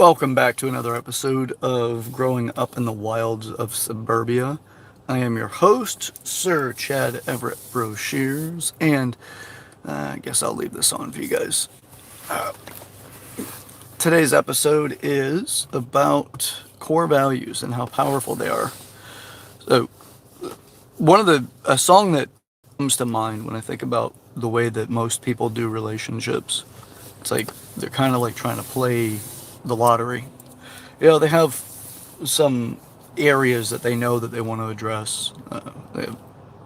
Welcome back to another episode of Growing Up in the Wilds of Suburbia. I am your host, Sir Chad Everett Broshears, and I guess I'll leave this on for you guys. Today's episode is about core values and how powerful they are. So, a song that comes to mind when I think about the way that most people do relationships, it's like they're kind of like trying to play the lottery. They have some areas that they know that they want to address. They have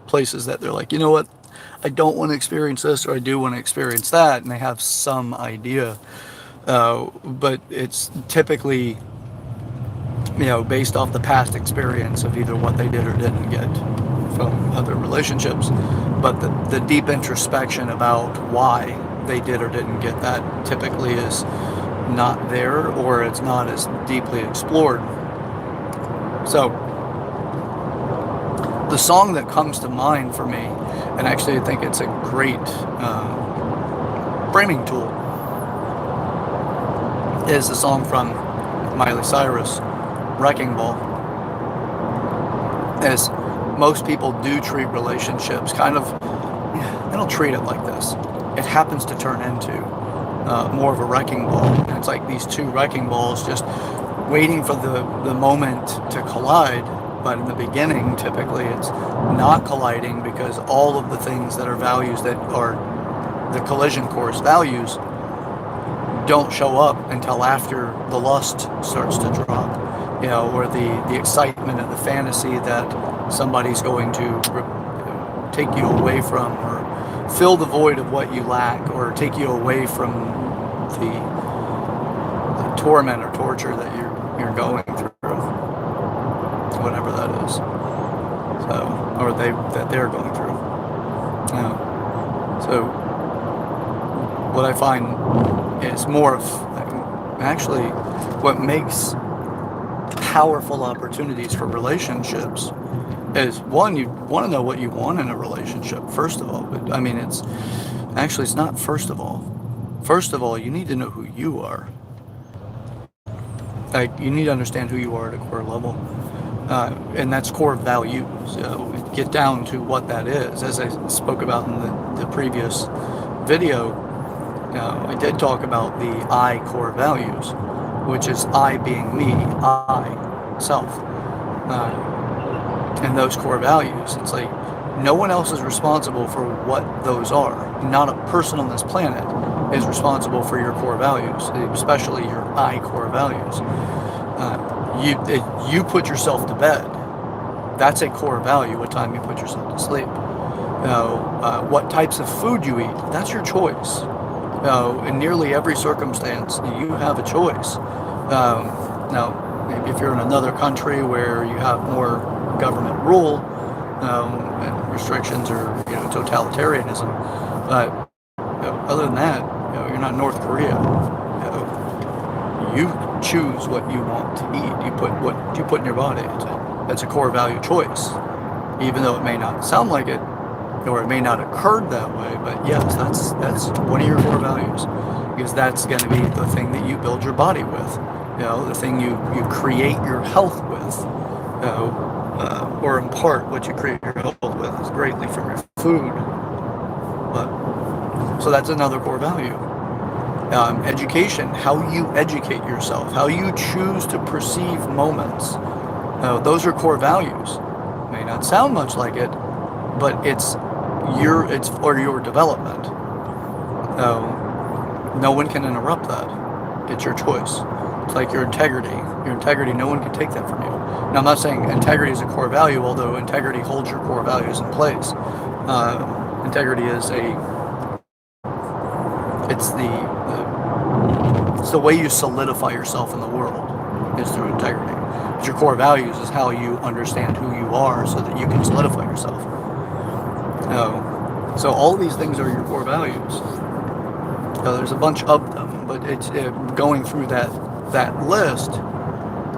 places that they're like, you know what, I don't want to experience this, or I do want to experience that, and they have some idea. But it's typically, based off the past experience of either what they did or didn't get from other relationships. But the deep introspection about why they did or didn't get that typically is not there, or it's not as deeply explored. So the song that comes to mind for me, and actually I think it's a great framing tool, is the song from Miley Cyrus, Wrecking Ball. As most people do treat relationships, they don't treat it like this. It happens to turn into more of a wrecking ball. And it's like these two wrecking balls just waiting for the moment to collide. But in the beginning, typically it's not colliding, because all of the things that are values that are the collision course values don't show up until after the lust starts to drop, or the excitement and the fantasy that somebody's going to take you away from, or fill the void of what you lack, or take you away from the torment or torture that you're going through, whatever that is. So, or they're going through. So what I find is more of actually what makes powerful opportunities for relationships is, one, you want to know what you want in a relationship, first of all. But I mean, it's not first of all. First of all, you need to know who you are. Like, you need to understand who you are at a core level. And that's core values. Get down to what that is. As I spoke about in the previous video, I did talk about the I core values, which is I being me, I, self. And those core values, it's like no one else is responsible for what those are. Not a person on this planet is responsible for your core values, especially your I core values. You put yourself to bed. That's a core value, what time you put yourself to sleep. What types of food you eat, that's your choice. In nearly every circumstance, you have a choice. Now, maybe if you're in another country where you have more government rule and restrictions, or totalitarianism, but other than that, you're not North Korea. You choose what you want to eat. You put what you put in your body. That's a core value choice, even though it may not sound like it, or it may not occur that way. But yes, that's one of your core values, because that's going to be the thing that you build your body with. The thing you create your health with, or in part what you create your health with is greatly from your food. But so that's another core value. Education, how you educate yourself, how you choose to perceive moments. Those are core values. May not sound much like it, but it's for your development. No one can interrupt that. It's your choice. It's like your integrity. Your integrity, no one can take that from you. Now, I'm not saying integrity is a core value, although integrity holds your core values in place. Integrity is it's the way you solidify yourself in the world is through integrity. But your core values is how you understand who you are, so that you can solidify yourself. So all these things are your core values. There's a bunch of them, but it's going through that list.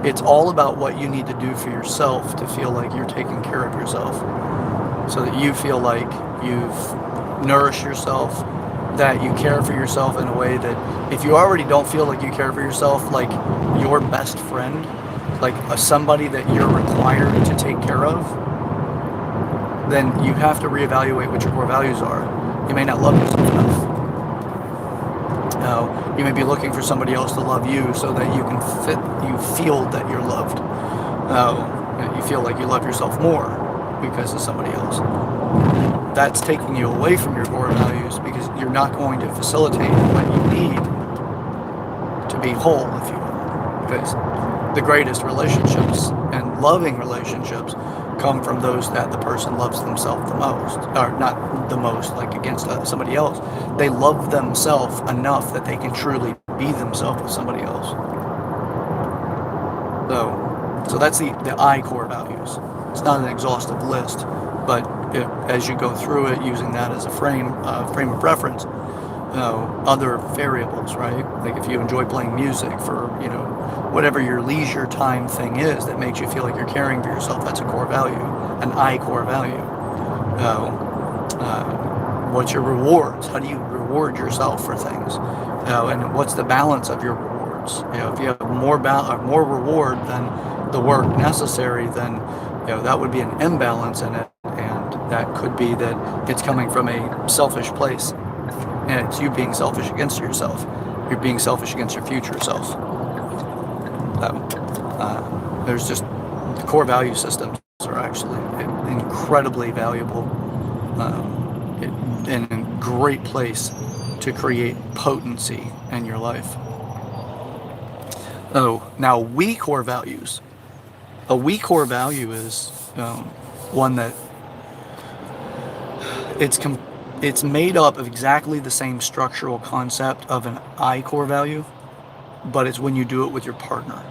It's all about what you need to do for yourself to feel like you're taking care of yourself, so that you feel like you've nourished yourself, that you care for yourself in a way that if you already don't feel like you care for yourself, like your best friend, like somebody that you're required to take care of, then you have to reevaluate what your core values are. You may not love yourself enough. You may be looking for somebody else to love you so that you can you feel that you're loved. You feel like you love yourself more because of somebody else. That's taking you away from your core values because you're not going to facilitate what you need to be whole, if you will. Because the greatest relationships and loving relationships come from those that the person loves themselves the most, or not the most, like against somebody else. They love themselves enough that they can truly be themselves with somebody else. So that's the I core values. It's not an exhaustive list, but as you go through it, using that as a frame of reference, other variables, right? Like if you enjoy playing music for, whatever your leisure time thing is that makes you feel like you're caring for yourself, that's a core value, an I core value. What's your rewards? How do you reward yourself for things? And what's the balance of your rewards? If you have more reward than the work necessary, then that would be an imbalance in it, and that could be that it's coming from a selfish place, and it's you being selfish against yourself. You're being selfish against your future self. There's just the core value systems are actually incredibly valuable, and a great place to create potency in your life. Now we core values. A we core value is one that it's it's made up of exactly the same structural concept of an I core value, but it's when you do it with your partner.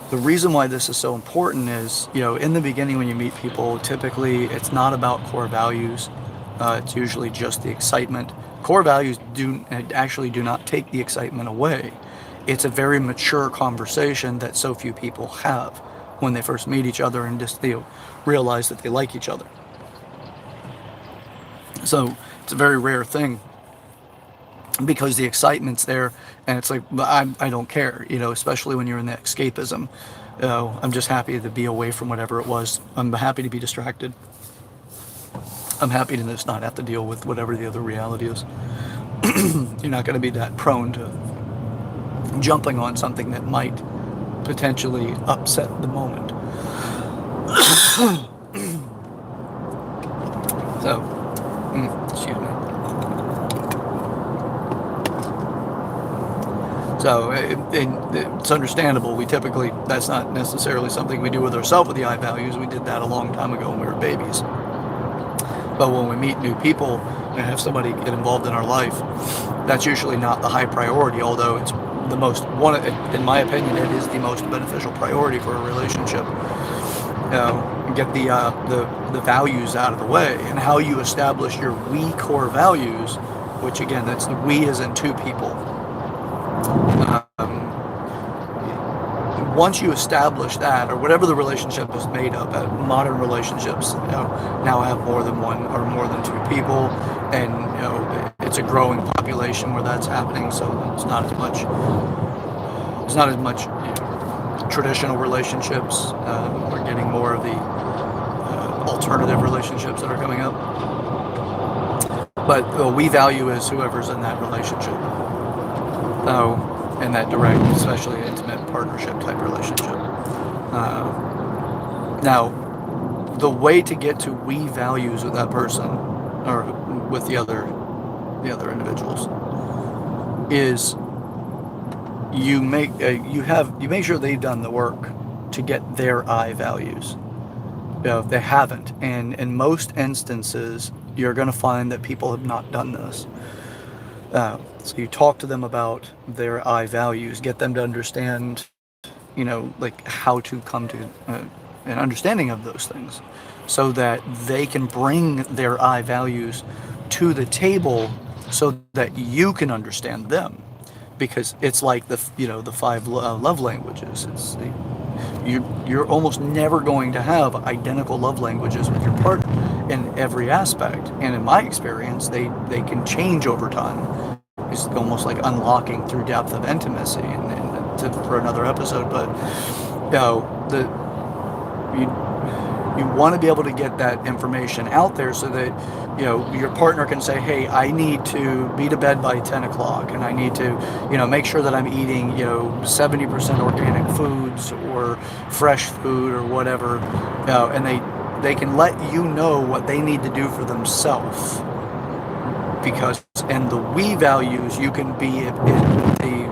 The reason why this is so important is, in the beginning when you meet people, typically it's not about core values. It's usually just the excitement. Core values actually do not take the excitement away. It's a very mature conversation that so few people have when they first meet each other and just realize that they like each other. So it's a very rare thing because the excitement's there, and it's like I don't care, especially when you're in the escapism. I'm just happy to be away from whatever it was. I'm happy to be distracted. I'm happy to just not have to deal with whatever the other reality is. You're not going to be that prone to jumping on something that might potentially upset the moment. So, excuse me. So it's understandable. That's not necessarily something we do with ourselves with the I values. We did that a long time ago when we were babies. But when we meet new people and have somebody get involved in our life, that's usually not the high priority, although it's in my opinion, it is the most beneficial priority for a relationship. Get the values out of the way, and how you establish your we core values, which again, that's we as in two people. Once you establish that, or whatever the relationship is made of, modern relationships now have more than one or more than two people, and it's a growing population where that's happening. So it's not as much traditional relationships. We're getting more of the alternative relationships that are coming up. But we value is whoever's in that relationship. In that direct, especially intimate partnership type relationship. Now, the way to get to we values with that person or with the other individuals is you make sure they've done the work to get their I values. If they haven't, and in most instances, you're going to find that people have not done this. So you talk to them about their I values, get them to understand, like how to come to an understanding of those things, so that they can bring their I values to the table, so that you can understand them, because it's like the five love languages. you're almost never going to have identical love languages with your partner in every aspect. And in my experience, they can change over time. It's almost like unlocking through depth of intimacy, and for another episode. But the you want to be able to get that information out there so that your partner can say, hey, I need to be to bed by 10 o'clock, and I need to make sure that I'm eating 70% organic foods or fresh food or whatever, and they can let you know what they need to do for themselves, because in the we values you can be in the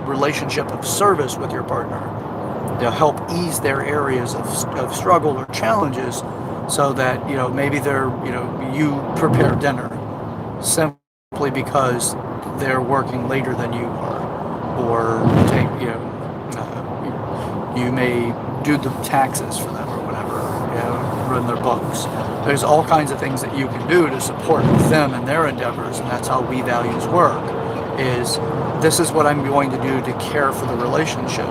relationship of service with your partner to help ease their areas of struggle or challenges, so that maybe you prepare dinner simply because they're working later than you are, or you may do the taxes for them or whatever, run their books. There's all kinds of things that you can do to support them in their endeavors, and that's how we values work. This is what I'm going to do to care for the relationship.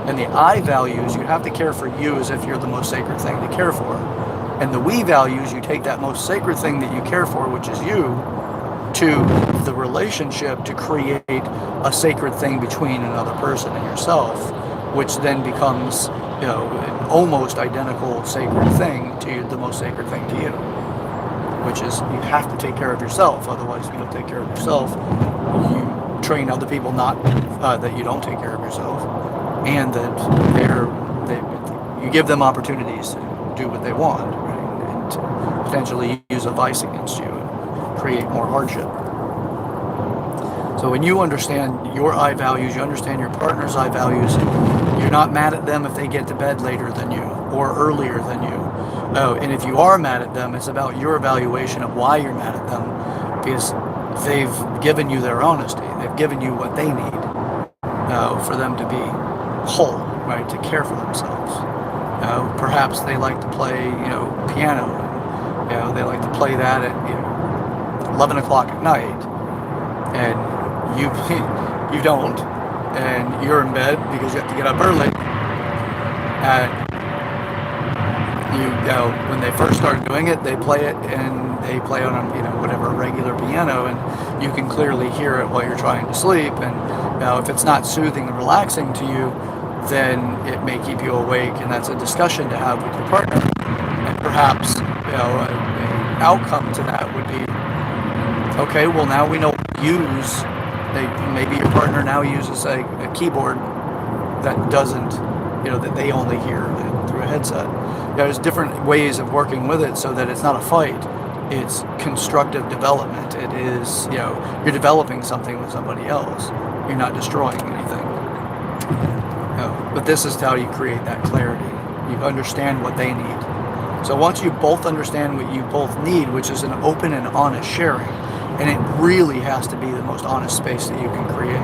And the I values, you have to care for you as if you're the most sacred thing to care for. And the we values, you take that most sacred thing that you care for, which is you, to the relationship to create a sacred thing between another person and yourself, which then becomes an almost identical sacred thing to the most sacred thing to you, which is you have to take care of yourself. Otherwise, if you don't take care of yourself, you train other people not that you don't take care of yourself, and that you give them opportunities to do what they want, right? And to potentially use a vice against you and create more hardship. So when you understand your I values, you understand your partner's I values, you're not mad at them if they get to bed later than you or earlier than you. Oh, and if you are mad at them, it's about your evaluation of why you're mad at them, because they've given you their honesty. They've given you what they need for them to be whole, right, to care for themselves. Perhaps they like to play, piano. They like to play that at 11 o'clock at night, and you don't, and you're in bed because you have to get up early. And when they first start doing it, they play it, and they play on a whatever regular piano, and you can clearly hear it while you're trying to sleep. And if it's not soothing and relaxing to you, then it may keep you awake, and that's a discussion to have with your partner. And perhaps an outcome to that would be, okay, well, now we know what to use. Maybe your partner now uses a keyboard that doesn't, that they only hear through a headset. There's different ways of working with it so that it's not a fight. It's constructive development. It is, you're developing something with somebody else. You're not destroying anything. But this is how you create that clarity. You understand what they need. So once you both understand what you both need, which is an open and honest sharing, and it really has to be the most honest space that you can create.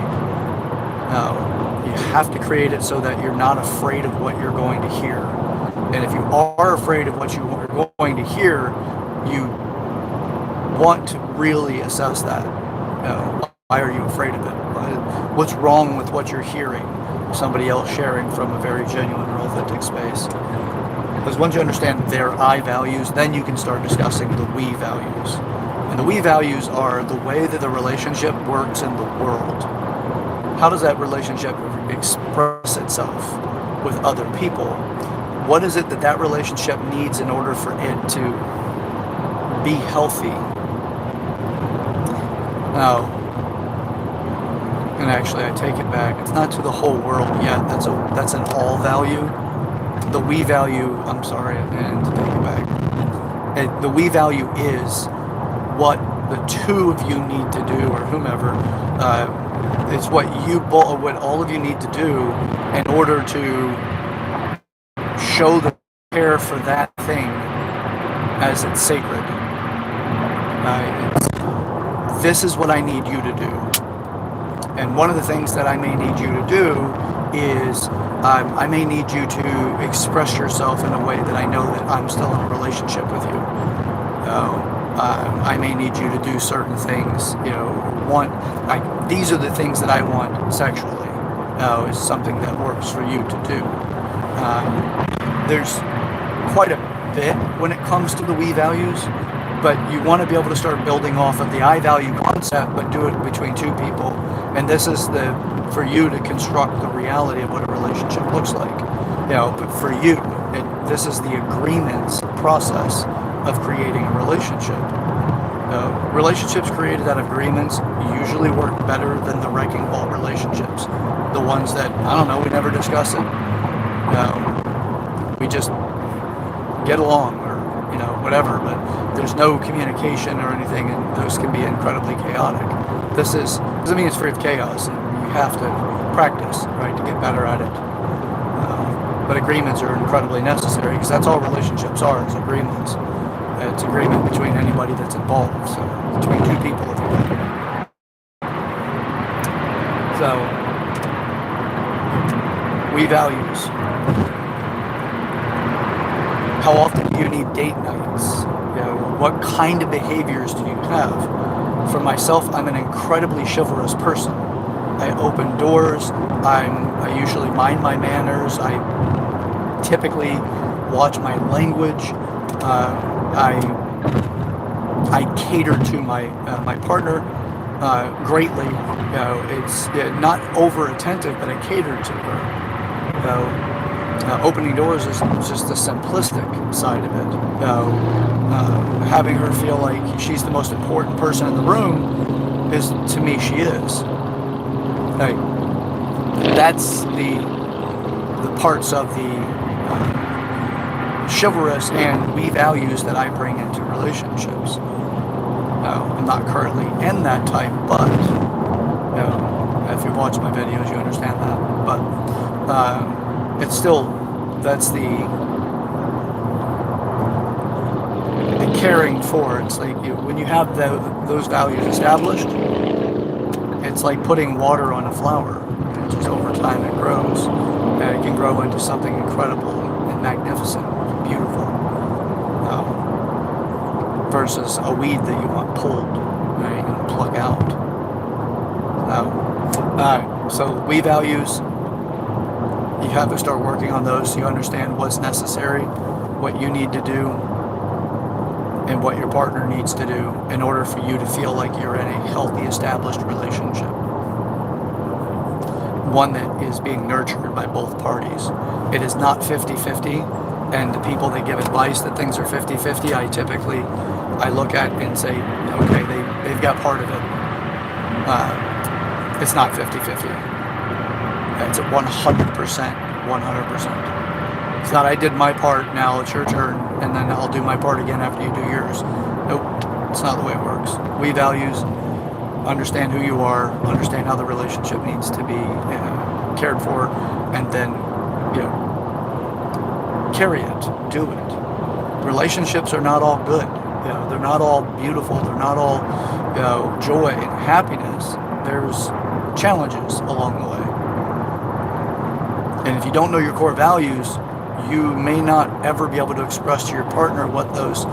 You have to create it so that you're not afraid of what you're going to hear. And if you are afraid of what you are going to hear, you want to really assess that. Why are you afraid of it? What's wrong with what you're hearing? Somebody else sharing from a very genuine or authentic space. Because once you understand their I values, then you can start discussing the we values. And the we values are the way that the relationship works in the world. How does that relationship express itself with other people? What is it that relationship needs in order for it to be healthy? Now, and actually I take it back. It's not to the whole world yet. That's an all value. The we value, I'm sorry, and to take it back. The we value is what the two of you need to do, or whomever. It's what all of you need to do in order to show the care for that thing as it's sacred. This is what I need you to do. And one of the things that I may need you to do is I may need you to express yourself in a way that I know that I'm still in a relationship with you. I may need you to do certain things, these are the things that I want sexually, is something that works for you to do. There's quite a bit when it comes to the we values, but you want to be able to start building off of the I value concept, but do it between two people. And this is for you to construct the reality of what a relationship looks like. But for you, this is the agreements process of creating a relationship. Relationships created out of agreements usually work better than the wrecking ball relationships. The ones that, I don't know, we never discuss it. We just get along or, whatever, but there's no communication or anything, and those can be incredibly chaotic. Doesn't mean it's free of chaos, and you have to practice, right, to get better at it. But agreements are incredibly necessary because that's all relationships are, is agreements. It's agreement between anybody that's involved, so between two people, if you will. So, we values. How often do you need date nights? What kind of behaviors do you have? For myself, I'm an incredibly chivalrous person. I open doors. I usually mind my manners. I typically watch my language. I cater to my partner greatly. It's not over attentive, but I cater to her. Opening doors is just the simplistic side of it. Having her feel like she's the most important person in the room is, to me, she is. Like, that's the parts of the chivalrous and we values that I bring into relationships. I'm not currently in that type, but if you watch my videos, you understand that. But it's still, that's the caring for. It's like when you have those values established, it's like putting water on a flower. Just over time it grows. It can grow into something incredible and magnificent, beautiful, versus a weed that you want pulled, right, and plug out. So we values, you have to start working on those so you understand what's necessary, what you need to do, and what your partner needs to do in order for you to feel like you're in a healthy, established relationship. One that is being nurtured by both parties. It is not 50-50, and the people that give advice that things are 50-50, I look at and say, okay, they've got part of it. It's not 50-50. It's at 100%. 100%. It's not I did my part, now it's your turn, and then I'll do my part again after you do yours. Nope, it's not the way it works. We values, understand who you are, understand how the relationship needs to be cared for, and then, carry it, do it. Relationships are not all good. They're not all beautiful. They're not all, joy and happiness. There's challenges along the way. And if you don't know your core values, you may not ever be able to express to your partner what those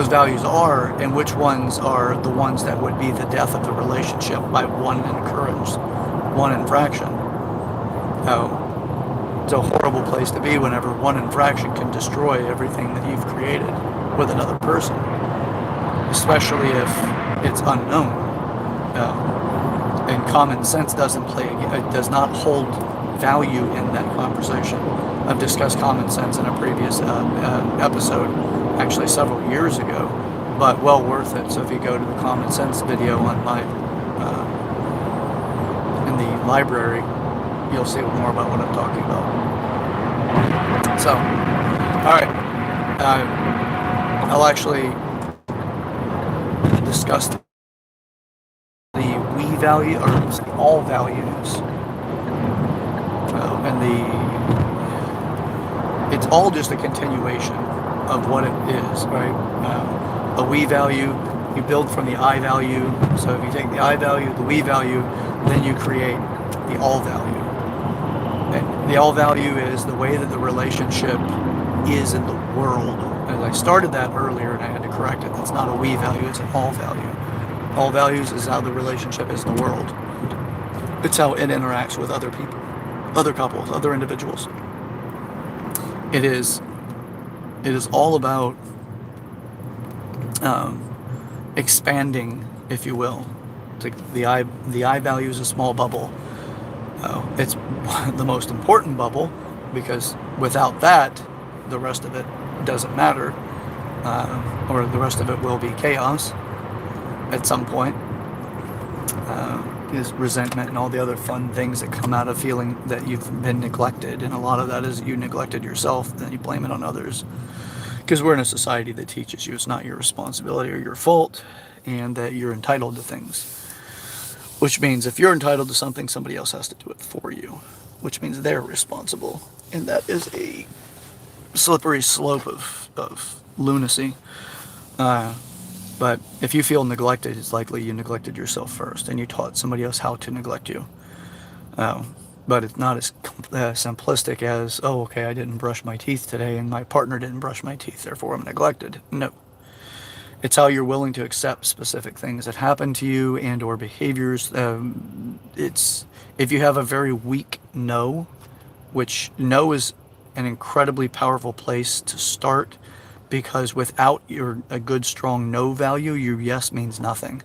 values are, and which ones are the ones that would be the death of the relationship by one occurrence, one infraction. It's a horrible place to be whenever one infraction can destroy everything that you've created with another person, especially if it's unknown. And common sense does not hold value in that conversation. I've discussed common sense in a previous episode, actually several years ago, but well worth it. So if you go to the common sense video on my in the library, you'll see more about what I'm talking about. So, all right, I'll actually discuss the we value, or all values, and it's all just a continuation of what it is, right? A we value, you build from the I value. So if you take the I value, the we value, then you create the all value. And the all value is the way that the relationship is in the world. And I started that earlier and I had to correct it. That's not a we value, it's an all value. All values is how the relationship is in the world. It's how it interacts with other people, other couples, other individuals. It is it is all about um, expanding, if you will. It's like the I value is a small bubble. It's the most important bubble because without that, the rest of it doesn't matter, or the rest of it will be chaos at some point. Is resentment and all the other fun things that come out of feeling that you've been neglected, and a lot of that is you neglected yourself, then you blame it on others. Because we're in a society that teaches you it's not your responsibility or your fault, and that you're entitled to things. Which means if you're entitled to something, somebody else has to do it for you, which means they're responsible. And that is a slippery slope of lunacy. Uh, but if you feel neglected, it's likely you neglected yourself first and you taught somebody else how to neglect you. Uh, but it's not as simplistic as, oh, okay, I didn't brush my teeth today and my partner didn't brush my teeth, therefore I'm neglected. No. It's how you're willing to accept specific things that happen to you and or behaviors. It's if you have a very weak no, which no is an incredibly powerful place to start, because without your a good strong no value, your yes means nothing.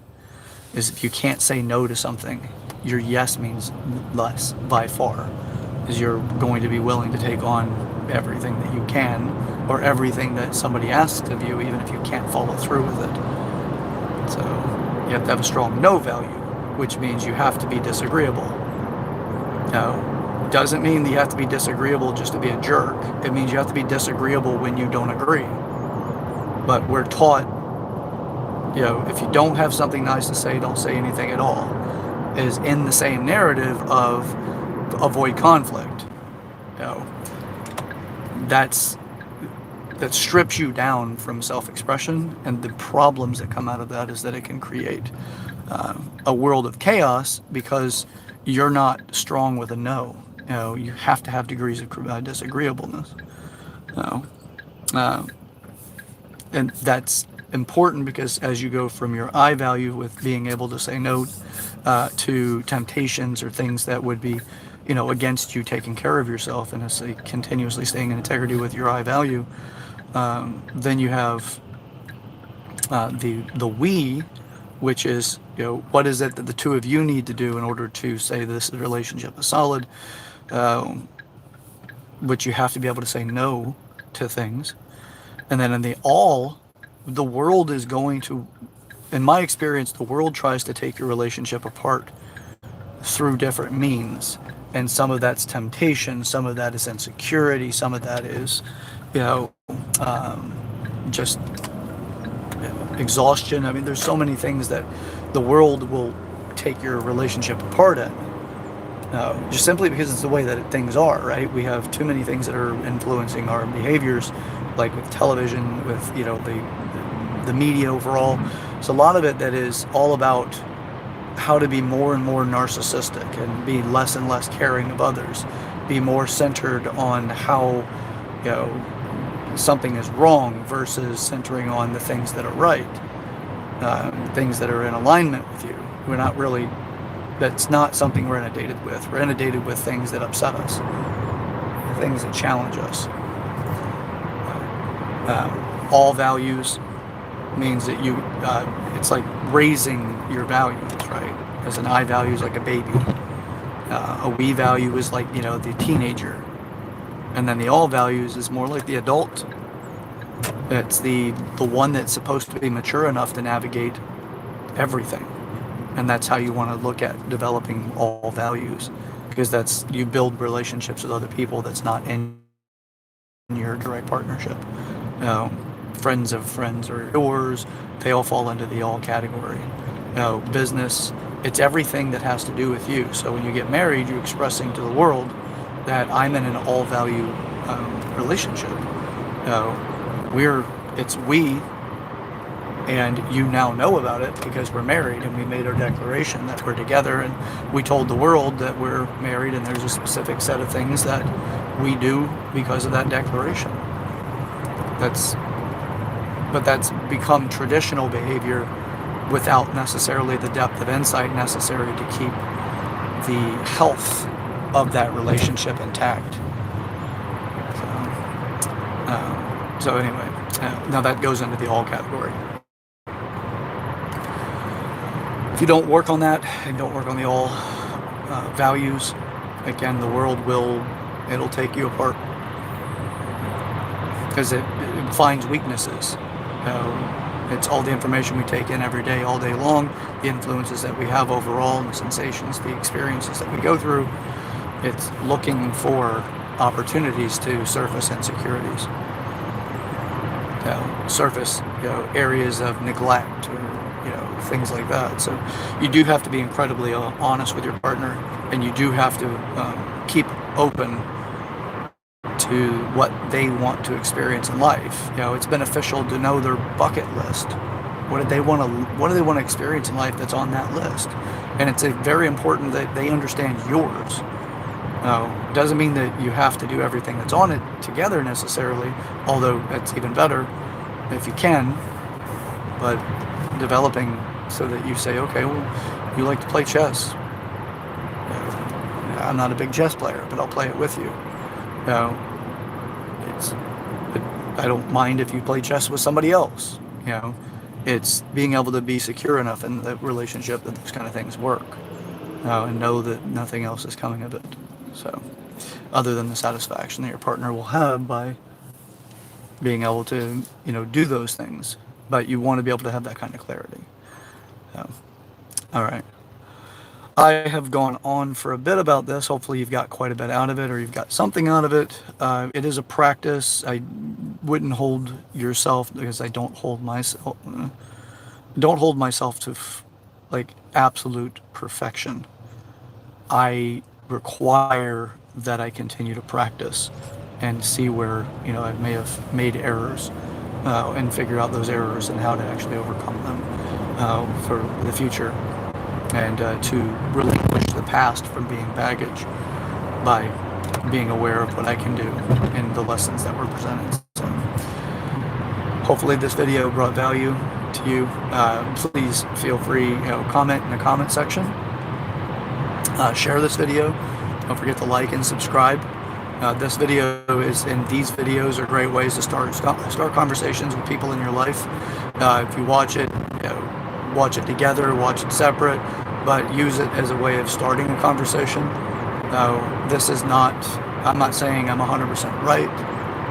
Is if you can't say no to something, your yes means less by far, is you're going to be willing to take on everything that you can, or everything that somebody asks of you, even if you can't follow through with it. So you have to have a strong no value, which means you have to be disagreeable. Now, doesn't mean that you have to be disagreeable just to be a jerk. It means you have to be disagreeable when you don't agree. But we're taught, if you don't have something nice to say, don't say anything at all, is in the same narrative of avoid conflict. You know, that strips you down from self-expression, and the problems that come out of that is that it can create a world of chaos because you're not strong with a no. You have to have degrees of disagreeableness. Uh, and that's important because as you go from your I value with being able to say no to temptations or things that would be, against you taking care of yourself, and say continuously staying in integrity with your I value, then you have the we, which is what is it that the two of you need to do in order to say this relationship is solid, which you have to be able to say no to things. And then in the all, the world is going to, in my experience, the world tries to take your relationship apart through different means. And some of that's temptation, some of that is insecurity, some of that is, just exhaustion. I mean, there's so many things that the world will take your relationship apart at. Just simply because it's the way that things are, right? We have too many things that are influencing our behaviors, like with television, with the media overall. So a lot of it that is all about how to be more and more narcissistic and be less and less caring of others, be more centered on how something is wrong versus centering on the things that are right, things that are in alignment with you. We're not really. That's not something we're inundated with. We're inundated with things that upset us, things that challenge us. All values means that it's like raising your values, right? As an I value is like a baby. A we value is like, the teenager. And then the all values is more like the adult. It's the one that's supposed to be mature enough to navigate everything. And that's how you want to look at developing all values, because you build relationships with other people that's not in your direct partnership. Friends of friends or yours, they all fall into the all category. Business, it's everything that has to do with you. So when you get married, you're expressing to the world that I'm in an all value relationship. It's we. And you now know about it because we're married, and we made our declaration that we're together, and we told the world that we're married, and there's a specific set of things that we do because of that declaration. But that's become traditional behavior without necessarily the depth of insight necessary to keep the health of that relationship intact. So anyway, now that goes into the all category. If you don't work on that and don't work on the all values, again, the world it'll take you apart because it finds weaknesses. It's all the information we take in every day, all day long, the influences that we have overall, the sensations, the experiences that we go through. It's looking for opportunities to surface insecurities, surface areas of neglect or things like that. So you do have to be incredibly honest with your partner, and you do have to keep open to what they want to experience in life. It's beneficial to know their bucket list. What do they want to experience in life that's on that list? And it's very important that they understand yours. It doesn't mean that you have to do everything that's on it together necessarily, although that's even better if you can. But developing so that you say, okay, well, you like to play chess. I'm not a big chess player, but I'll play it with you. I don't mind if you play chess with somebody else. It's being able to be secure enough in the relationship that those kind of things work, and know that nothing else is coming of it. So, other than the satisfaction that your partner will have by being able to, do those things, but you want to be able to have that kind of clarity. All right. I have gone on for a bit about this. Hopefully you've got quite a bit out of it, or you've got something out of it. It is a practice. I wouldn't hold yourself, because I don't hold myself to absolute perfection. I require that I continue to practice and see where I may have made errors, and figure out those errors and how to actually overcome them for the future. And to relinquish the past from being baggage by being aware of what I can do and the lessons that were presented. So hopefully this video brought value to you. Please feel free, comment in the comment section. Share this video. Don't forget to like and subscribe. These videos are great ways to start conversations with people in your life. If you watch it, watch it together, watch it separate, but use it as a way of starting a conversation. I'm not saying I'm 100% right.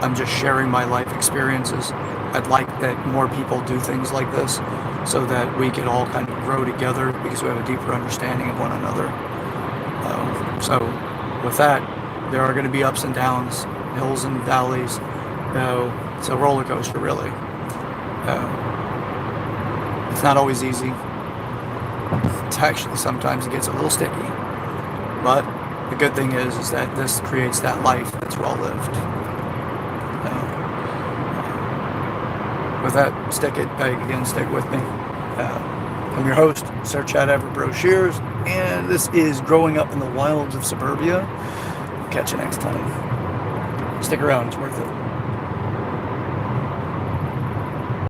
I'm just sharing my life experiences. I'd like that more people do things like this so that we can all kind of grow together because we have a deeper understanding of one another. So with that, there are going to be ups and downs, hills and valleys. It's a roller coaster, really. It's not always easy. It's actually, sometimes it gets a little sticky. But the good thing is that this creates that life that's well lived. With that, stick with me. I'm your host, Sir Chad Everett Brochures, and this is Growing Up in the Wilds of Suburbia. Catch you next time. Stick around, it's worth it.